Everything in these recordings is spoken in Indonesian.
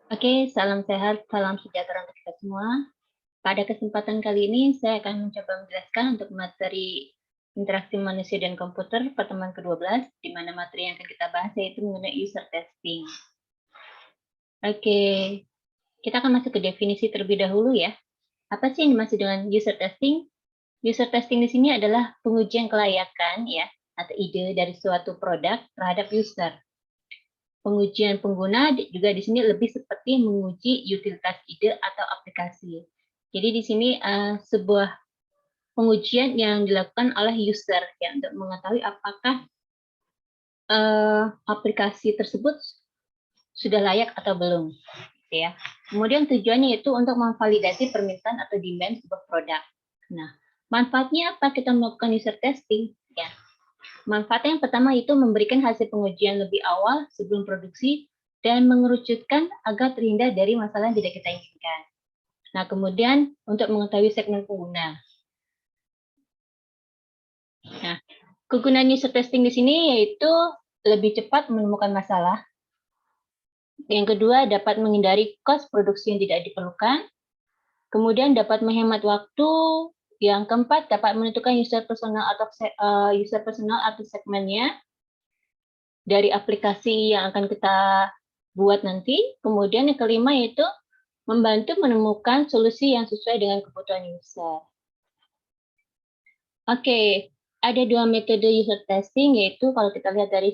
Oke, salam sehat, salam sejahtera untuk kita semua. Pada kesempatan kali ini, saya akan mencoba menjelaskan untuk materi interaksi manusia dan komputer pertemuan ke-12, di mana materi yang akan kita bahas yaitu mengenai user testing. Oke, kita akan masuk ke definisi terlebih dahulu ya. Apa sih yang dimaksud dengan user testing? User testing di sini adalah pengujian kelayakan ya, atau ide dari suatu produk terhadap user. Pengujian pengguna juga di sini lebih seperti menguji utilitas ide atau aplikasi. Jadi di sini sebuah pengujian yang dilakukan oleh user ya untuk mengetahui apakah aplikasi tersebut sudah layak atau belum, ya. Kemudian tujuannya itu untuk memvalidasi permintaan atau demand sebuah produk. Nah, manfaatnya apa kita melakukan user testing? Ya, manfaatnya yang pertama itu memberikan hasil pengujian lebih awal sebelum produksi dan mengerucutkan agar terhindar dari masalah yang tidak kita inginkan. Nah, kemudian untuk mengetahui segmen pengguna. Nah, kegunaan user testing di sini yaitu lebih cepat menemukan masalah. Yang kedua, dapat menghindari cost produksi yang tidak diperlukan. Kemudian dapat menghemat waktu. Yang keempat, dapat menentukan user personal atau segmennya dari aplikasi yang akan kita buat nanti. Kemudian yang kelima yaitu membantu menemukan solusi yang sesuai dengan kebutuhan user. Oke, ada dua metode user testing yaitu kalau kita lihat dari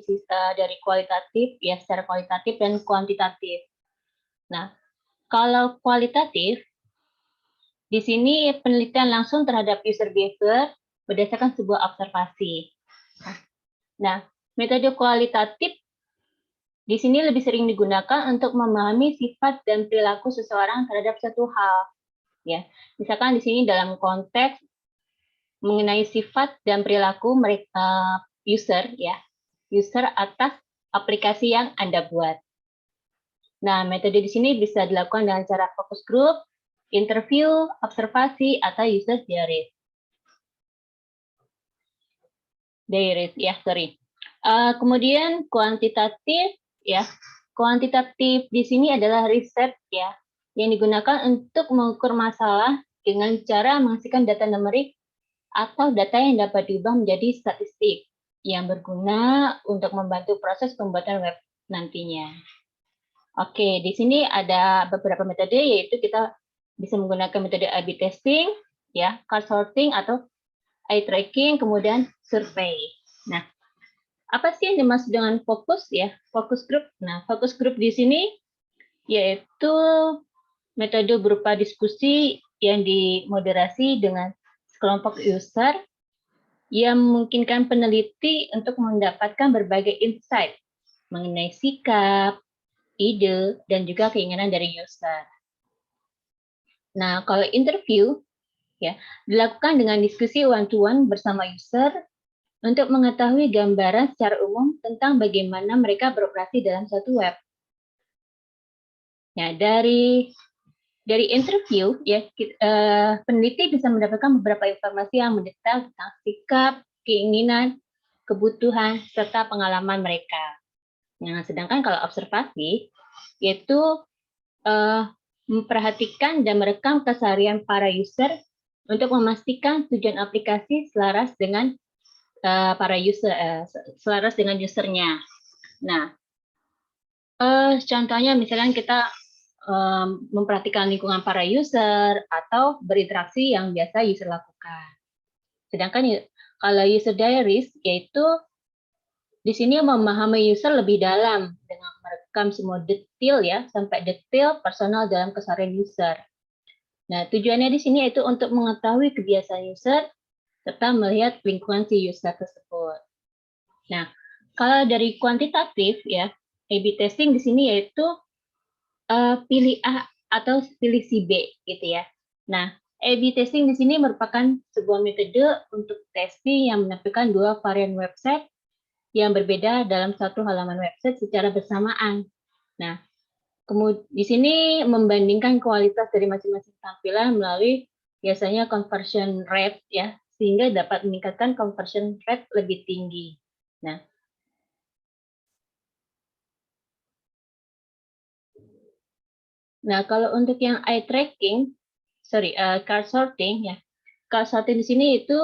kualitatif ya, secara kualitatif dan kuantitatif. Nah, kalau kualitatif di sini penelitian langsung terhadap user behavior berdasarkan sebuah observasi. Nah, metode kualitatif di sini lebih sering digunakan untuk memahami sifat dan perilaku seseorang terhadap satu hal. Ya, misalkan di sini dalam konteks mengenai sifat dan perilaku mereka user ya, user atas aplikasi yang Anda buat. Nah, metode di sini bisa dilakukan dengan cara focus group, interview, observasi, atau user diaries. Kemudian kuantitatif ya. Kuantitatif di sini adalah riset ya yang digunakan untuk mengukur masalah dengan cara menghasilkan data numerik atau data yang dapat diubah menjadi statistik yang berguna untuk membantu proses pembuatan web nantinya. Oke, di sini ada beberapa metode yaitu kita bisa menggunakan metode A/B testing, ya, card sorting atau eye tracking, kemudian survei. Nah, apa sih yang dimaksud dengan fokus ya? Fokus group. Nah, fokus group di sini yaitu metode berupa diskusi yang dimoderasi dengan sekelompok user yang memungkinkan peneliti untuk mendapatkan berbagai insight mengenai sikap, ide, dan juga keinginan dari user. Nah, kalau interview ya dilakukan dengan diskusi one-to-one bersama user untuk mengetahui gambaran secara umum tentang bagaimana mereka beroperasi dalam suatu web. Nah, dari interview ya peneliti bisa mendapatkan beberapa informasi yang mendetail tentang sikap, keinginan, kebutuhan serta pengalaman mereka. Nah, sedangkan kalau observasi yaitu memperhatikan dan merekam keseharian para user untuk memastikan tujuan aplikasi selaras dengan selaras dengan usernya. Nah, contohnya misalkan kita memperhatikan lingkungan para user atau berinteraksi yang biasa user lakukan. Sedangkan kalau user diaries yaitu di sini memahami user lebih dalam dengan merekam semua detail ya, sampai detail personal dalam keseharian user. Nah, tujuannya di sini yaitu untuk mengetahui kebiasaan user serta melihat lingkungan si user tersebut. Nah, kalau dari kuantitatif ya, A/B testing di sini yaitu pilih A atau pilih si B gitu ya. Nah, A/B testing di sini merupakan sebuah metode untuk testing yang menampilkan dua varian website yang berbeda dalam satu halaman website secara bersamaan. Nah, kemudian di sini membandingkan kualitas dari masing-masing tampilan melalui biasanya conversion rate ya, sehingga dapat meningkatkan conversion rate lebih tinggi. Nah, Nah, kalau untuk yang eye tracking, card sorting ya. Card sorting di sini itu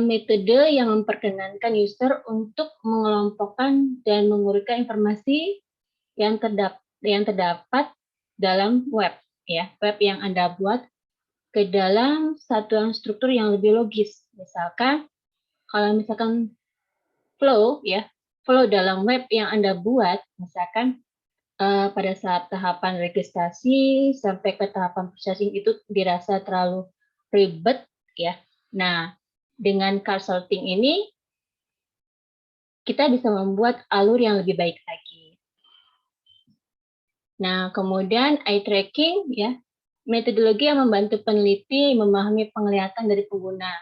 metode yang memperkenankan user untuk mengelompokkan dan mengurutkan informasi yang terdapat dalam web ya, web yang Anda buat ke dalam satuan struktur yang lebih logis. Misalkan kalau misalkan flow ya, flow dalam web yang Anda buat, misalkan pada saat tahapan registrasi sampai ke tahapan processing itu dirasa terlalu ribet ya. Nah, dengan card sorting ini kita bisa membuat alur yang lebih baik lagi. Nah, kemudian eye tracking ya, metodologi yang membantu peneliti memahami penglihatan dari pengguna.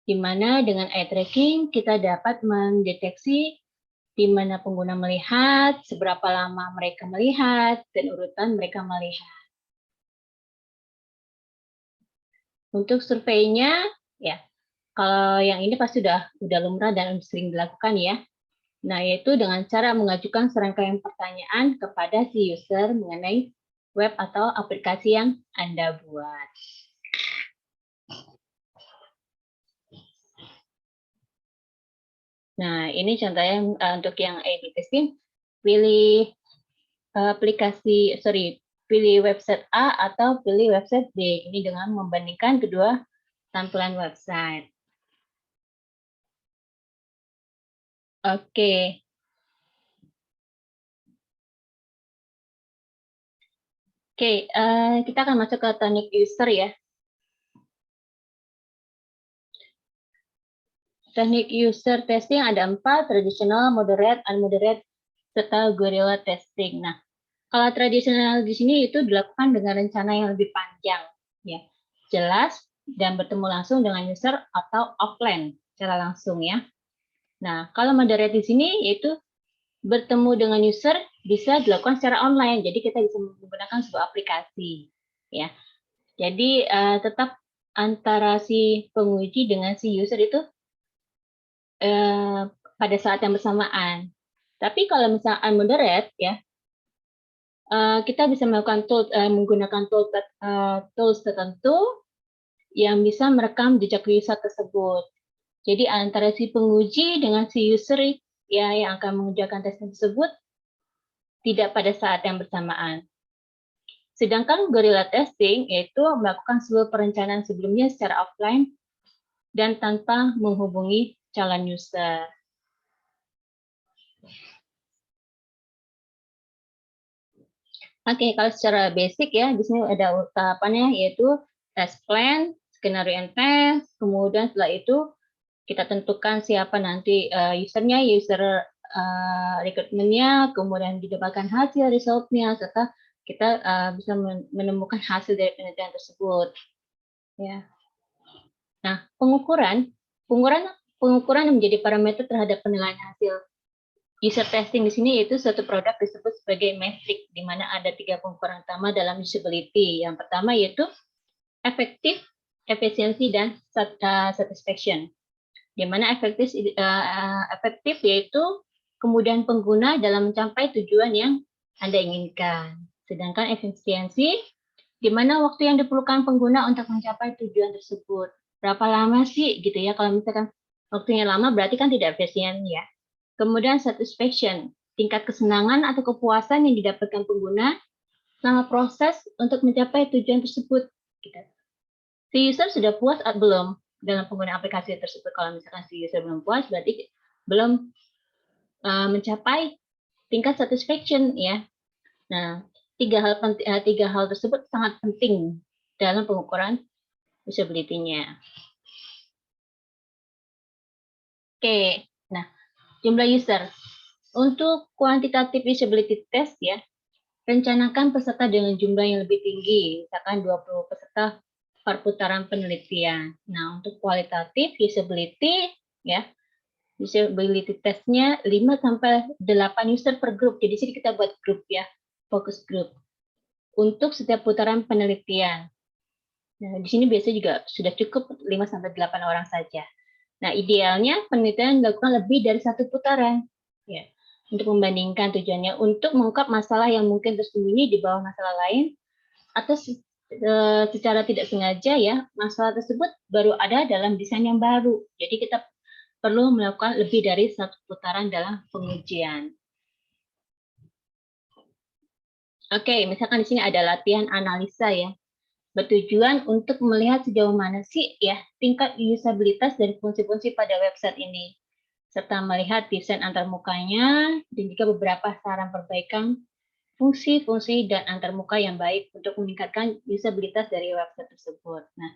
Di mana dengan eye tracking kita dapat mendeteksi di mana pengguna melihat, seberapa lama mereka melihat, dan urutan mereka melihat. Untuk surveinya, ya, kalau yang ini pasti udah lumrah dan sering dilakukan ya. Nah, yaitu dengan cara mengajukan serangkaian pertanyaan kepada si user mengenai web atau aplikasi yang Anda buat. Nah, ini contohnya untuk yang A/B testing, pilih pilih website A atau pilih website B. Ini dengan membandingkan kedua tampilan website. Oke. Oke, kita akan masuk ke teknik user ya. Teknik user testing ada 4, tradisional, moderate, unmoderate, serta guerrilla testing. Nah, kalau tradisional di sini itu dilakukan dengan rencana yang lebih panjang, ya, jelas dan bertemu langsung dengan user atau offline secara langsung ya. Nah, kalau moderate di sini yaitu bertemu dengan user bisa dilakukan secara online, jadi kita bisa menggunakan sebuah aplikasi, ya. Jadi tetap antara si penguji dengan si user itu pada saat yang bersamaan. Tapi kalau misalnya unmoderate ya, kita bisa menggunakan tools tertentu yang bisa merekam jejak user tersebut. Jadi antara si penguji dengan si user ya yang akan mengerjakan tes tersebut tidak pada saat yang bersamaan. Sedangkan guerrilla testing yaitu melakukan sebuah perencanaan sebelumnya secara offline dan tanpa menghubungi calon user. Oke, kalau secara basic ya, di sini ada tahapannya yaitu test plan, skenario and test, kemudian setelah itu kita tentukan siapa nanti usernya, user recruitment-nya, kemudian didapatkan hasil result-nya, serta kita bisa menemukan hasil dari penelitian tersebut. Ya. Nah, pengukuran yang menjadi parameter terhadap penilaian hasil user testing di sini yaitu suatu produk disebut sebagai metrik, di mana ada 3 pengukuran utama dalam usability. Yang pertama yaitu efektif, efisiensi, dan satisfaction. Di mana efektif yaitu kemudahan pengguna dalam mencapai tujuan yang Anda inginkan. Sedangkan efisiensi, di mana waktu yang diperlukan pengguna untuk mencapai tujuan tersebut. Berapa lama sih gitu ya, kalau misalkan waktunya lama berarti kan tidak efisien ya. Kemudian satisfaction, tingkat kesenangan atau kepuasan yang didapatkan pengguna selama proses untuk mencapai tujuan tersebut. Si user sudah puas atau belum dalam penggunaan aplikasi tersebut? Kalau misalkan si user belum puas, berarti belum mencapai tingkat satisfaction ya. Nah, tiga hal tersebut sangat penting dalam pengukuran usability-nya. Oke, nah jumlah user. Untuk kuantitatif usability test ya, rencanakan peserta dengan jumlah yang lebih tinggi, misalkan 20 peserta per putaran penelitian. Nah, untuk kualitatif usability ya, usability testnya 5-8 user per grup. Jadi sini kita buat grup ya, focus group untuk setiap putaran penelitian. Nah, di sini biasanya juga sudah cukup 5-8 orang saja. Nah, idealnya penelitian dilakukan lebih dari 1 putaran. Ya. untuk membandingkan tujuannya untuk mengungkap masalah yang mungkin tersembunyi di bawah masalah lain, atau secara tidak sengaja ya masalah tersebut baru ada dalam desain yang baru. Jadi kita perlu melakukan lebih dari satu putaran dalam pengujian. Oke, misalkan di sini ada latihan analisa ya, bertujuan untuk melihat sejauh mana sih ya tingkat usabilitas dari fungsi-fungsi pada website ini, serta melihat desain antarmukanya dan juga beberapa saran perbaikan fungsi-fungsi dan antarmuka yang baik untuk meningkatkan usabilitas dari website tersebut. Nah,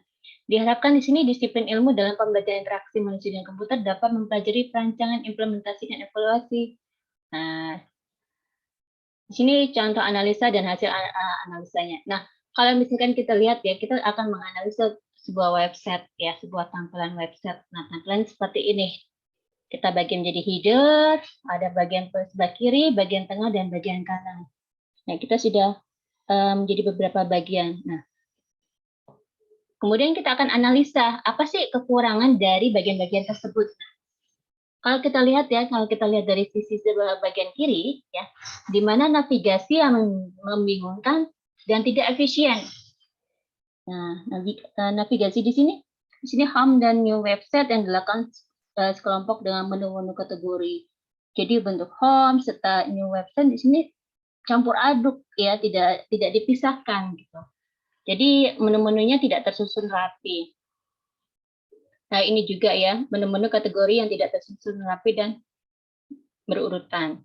diharapkan di sini disiplin ilmu dalam pembelajaran interaksi manusia dan komputer dapat mempelajari perancangan, implementasi, dan evaluasi. Nah, di sini contoh analisa dan hasil analisanya. Nah, kalau misalkan kita lihat ya, kita akan menganalisa sebuah website ya, sebuah tampilan website. Nah, tampilan seperti ini. Kita bagi menjadi header, ada bagian sebelah kiri, bagian tengah, dan bagian kanan. Nah, kita sudah menjadi beberapa bagian. Nah, kemudian kita akan analisa apa sih kekurangan dari bagian-bagian tersebut. Nah, kalau kita lihat ya, kalau kita lihat dari sisi sebelah bagian kiri, ya, di mana navigasi yang membingungkan dan tidak efisien. Nah, navigasi di sini home dan new website yang dilakukan sekelompok dengan menu-menu kategori. Jadi bentuk home serta new website di sini campur aduk ya, tidak dipisahkan gitu. Jadi menu-menunya tidak tersusun rapi. Nah, ini juga ya, menu-menu kategori yang tidak tersusun rapi dan berurutan.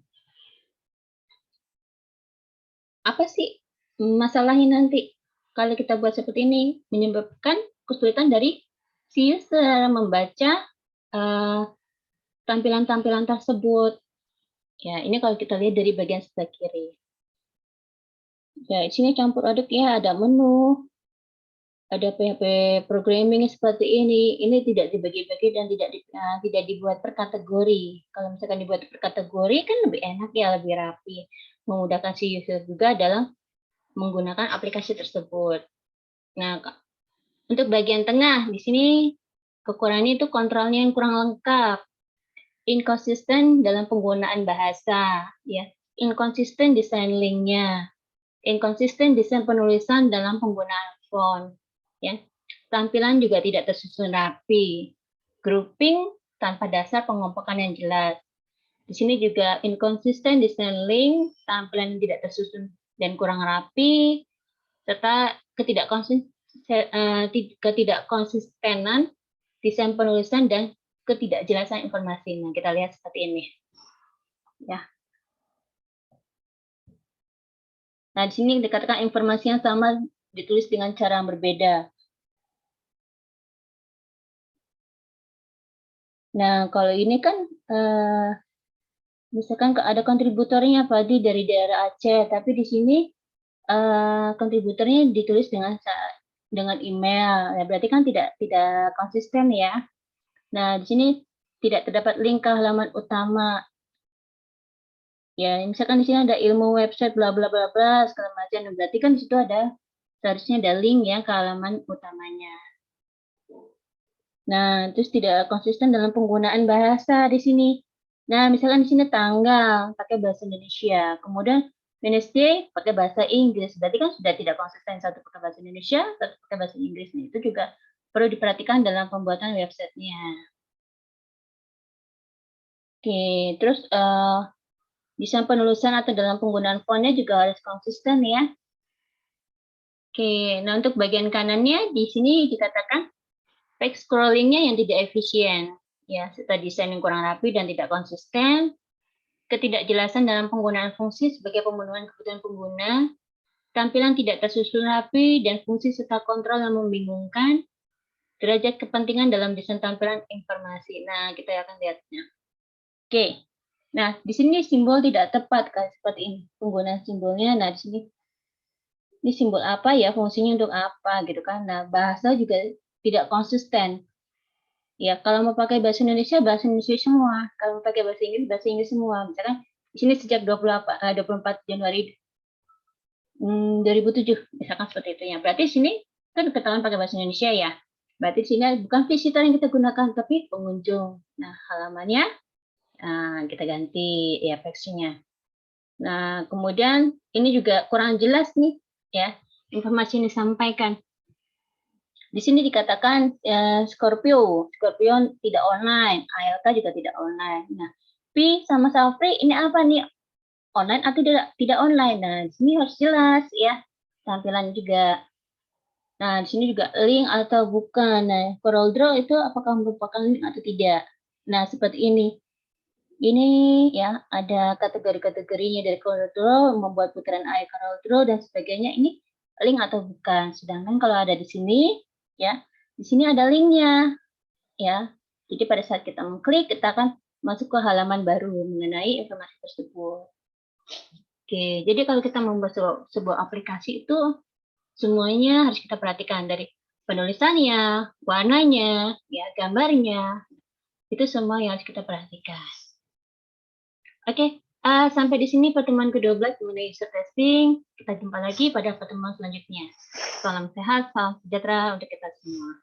Apa sih masalahnya nanti kalau kita buat seperti ini? Menyebabkan kesulitan dari si user membaca tampilan-tampilan tersebut. Ya, ini kalau kita lihat dari bagian sebelah kiri. Ya, di sini campur aduk ya, ada menu, ada PHP programming seperti ini tidak dibagi-bagi dan tidak dibuat per kategori. Kalau misalkan dibuat per kategori kan lebih enak ya, lebih rapi, memudahkan si user juga dalam menggunakan aplikasi tersebut. Nah, untuk bagian tengah di sini kekurangannya itu kontrolnya yang kurang lengkap, inkonsisten dalam penggunaan bahasa, ya, inkonsisten desain linknya, inkonsisten desain penulisan dalam penggunaan font. Ya. Tampilan juga tidak tersusun rapi. Grouping tanpa dasar pengelompokan yang jelas. Di sini juga inkonsisten desain link, tampilan tidak tersusun dan kurang rapi, serta ketidakkonsistenan desain penulisan dan ketidakjelasan informasi. Nah, kita lihat seperti ini. Ya. Nah, di sini dikatakan informasi yang sama ditulis dengan cara yang berbeda. Nah, kalau ini kan misalkan ada kontributornya Padi dari daerah Aceh, tapi di sini kontributornya ditulis dengan email. Ya, berarti kan tidak konsisten ya. Nah, di sini tidak terdapat link ke halaman utama. Ya, misalkan di sini ada ilmu website bla bla bla bla segala macam. Berarti kan di situ seharusnya ada link ya ke halaman utamanya. Nah, terus tidak konsisten dalam penggunaan bahasa di sini. Nah, misalkan di sini tanggal pakai bahasa Indonesia, kemudian Wednesday pakai bahasa Inggris. Berarti kan sudah tidak konsisten, satu pakai bahasa Indonesia, satu pakai bahasa Inggris. Nah, itu juga perlu diperhatikan dalam pembuatan websitenya. Oke, terus desain penulisan atau dalam penggunaan fontnya juga harus konsisten ya. Oke, nah untuk bagian kanannya di sini dikatakan page scrollingnya yang tidak efisien, ya, serta desain yang kurang rapi dan tidak konsisten, ketidakjelasan dalam penggunaan fungsi sebagai pemenuhan kebutuhan pengguna, tampilan tidak tersusun rapi, dan fungsi serta kontrol yang membingungkan, derajat kepentingan dalam desain tampilan informasi. Nah, kita akan lihatnya. Oke, nah di sini simbol tidak tepat, kan, seperti ini penggunaan simbolnya. Nah, di sini ini simbol apa ya, fungsinya untuk apa gitu kan. Nah, bahasa juga tidak konsisten. Ya, kalau mau pakai bahasa Indonesia semua. Kalau mau pakai bahasa Inggris semua. Misalkan di sini sejak 24 Januari 2007, misalkan seperti itu ya. Berarti di sini kan ketahuan pakai bahasa Indonesia ya. Berarti di sini bukan visitor yang kita gunakan, tapi pengunjung. Nah, halamannya Nah, kita ganti ya teksnya. Nah, kemudian ini juga kurang jelas nih ya informasi yang disampaikan. Di sini dikatakan Scorpio tidak online, ALK juga tidak online. Nah, P sama Safri ini apa nih? Online atau tidak online? Nah, di sini harus jelas ya tampilan juga. Nah, di sini juga link atau bukan. Nah, CorelDRAW itu apakah merupakan link atau tidak? Nah, seperti ini. Ini ya ada kategori-kategorinya dari CorelDRAW, membuat putaran air CorelDRAW dan sebagainya. Ini link atau bukan. Sedangkan kalau ada di sini, ya, di sini ada linknya, ya. Jadi pada saat kita mengklik, kita akan masuk ke halaman baru mengenai informasi tersebut. Oke, jadi kalau kita membuat sebuah aplikasi itu semuanya harus kita perhatikan dari penulisannya, warnanya, ya, gambarnya, itu semua yang harus kita perhatikan. Oke, sampai di sini pertemuan ke-12 mengenai user testing. Kita jumpa lagi pada pertemuan selanjutnya. Salam sehat, salam sejahtera untuk kita semua.